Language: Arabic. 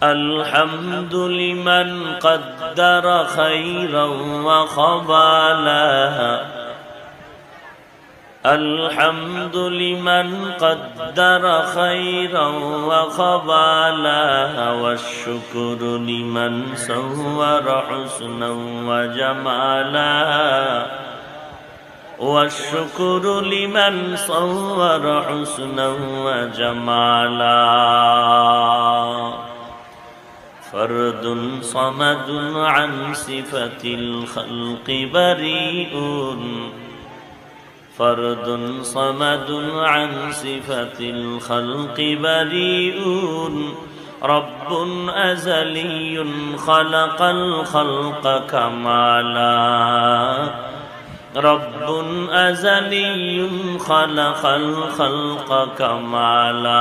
الحمد لمن قدر خيرا وخبالا الحمد لمن قدر خيرا وخبالا والشكر لمن صور حسنا وجمالا والشكر لمن صور حسنا وجمالا فرد صمد عن صفة الخلق بريء فرد صمد عن صفة الخلق بريء رب أزلي خلق الخلق كمالا رب أزلي خلق الخلق كمالا